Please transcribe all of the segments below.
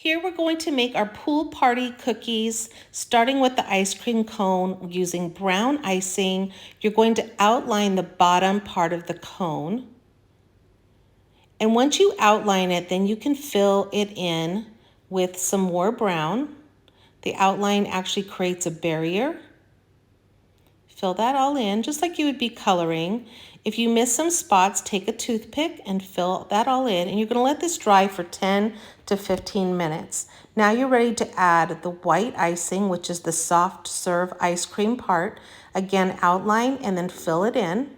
Here we're going to make our pool party cookies, starting with the ice cream cone using brown icing. You're going to outline the bottom part of the cone. And once you outline it, then you can fill it in with some more brown. The outline actually creates a barrier. Fill that all in, just like you would be coloring. If you miss some spots, take a toothpick and fill that all in. And you're going to let this dry for 10 to 15 minutes. Now you're ready to add the white icing, which is the soft serve ice cream part. Again, outline and then fill it in.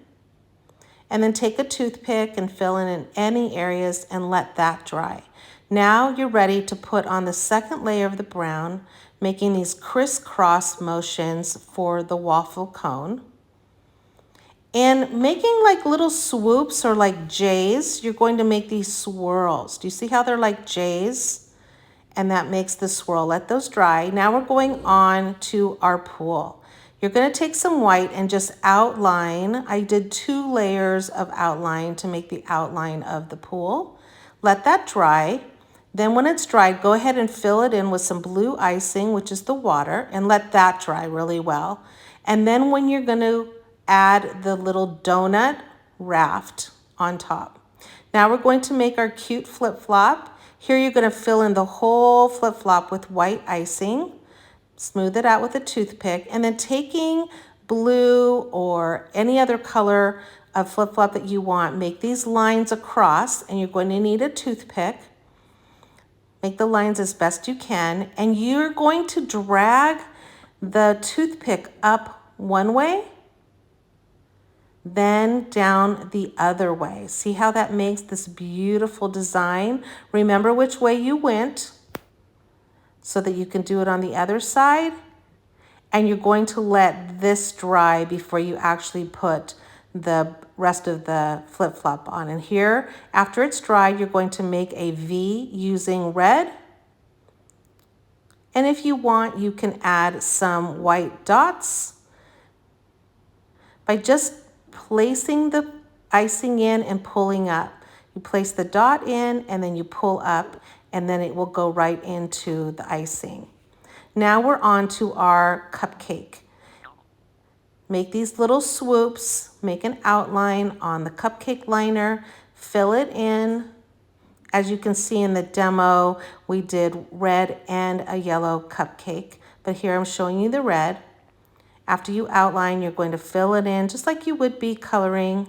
And then take a toothpick and fill in any areas and let that dry. Now you're ready to put on the second layer of the brown, making these crisscross motions for the waffle cone. And making like little swoops or like J's, you're going to make these swirls. Do you see how they're like J's? And that makes the swirl. Let those dry. Now we're going on to our pool. You're going to take some white and just outline. I did 2 layers of outline to make the outline of the pool. Let that dry. Then when it's dried, go ahead and fill it in with some blue icing, which is the water, and let that dry really well. And then when you're going to add the little donut raft on top. Now we're going to make our cute flip-flop. Here you're going to fill in the whole flip-flop with white icing. Smooth it out with a toothpick, and then taking blue or any other color of flip-flop that you want, make these lines across, and you're going to need a toothpick. Make the lines as best you can, and you're going to drag the toothpick up one way, then down the other way. See how that makes this beautiful design? Remember which way you went so that you can do it on the other side. And you're going to let this dry before you actually put the rest of the flip-flop on. And here, after it's dried, you're going to make a V using red. And if you want, you can add some white dots by just placing the icing in and pulling up. You place the dot in and then you pull up, and then it will go right into the icing. Now we're on to our cupcake. Make these little swoops, make an outline on the cupcake liner, fill it in. As you can see in the demo, we did red and a yellow cupcake, but here I'm showing you the red. After you outline, you're going to fill it in just like you would be coloring.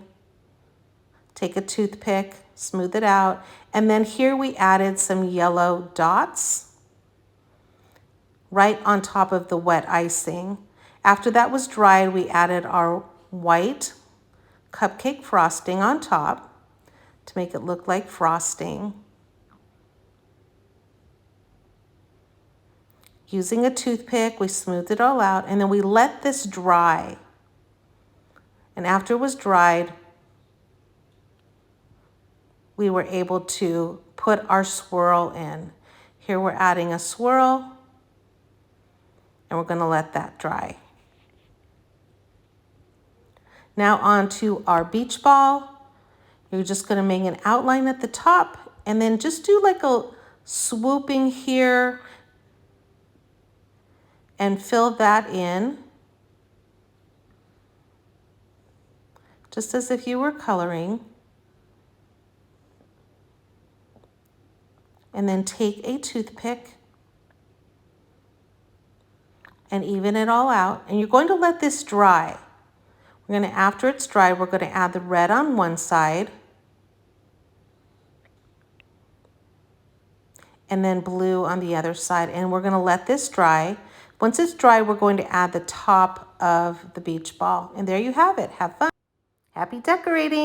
Take a toothpick, smooth it out, and then here we added some yellow dots right on top of the wet icing. After that was dried, we added our white cupcake frosting on top to make it look like frosting. Using a toothpick, we smoothed it all out, and then we let this dry. And after it was dried, we were able to put our swirl in. Here we're adding a swirl, and we're going to let that dry. Now on to our beach ball. You're just going to make an outline at the top, and then just do like a swooping here and fill that in, just as if you were coloring. And then take a toothpick and even it all out. And you're going to let this dry. We're going to, after it's dry, we're going to add the red on one side and then blue on the other side. And we're going to let this dry. Once it's dry, we're going to add the top of the beach ball. And there you have it. Have fun. Happy decorating.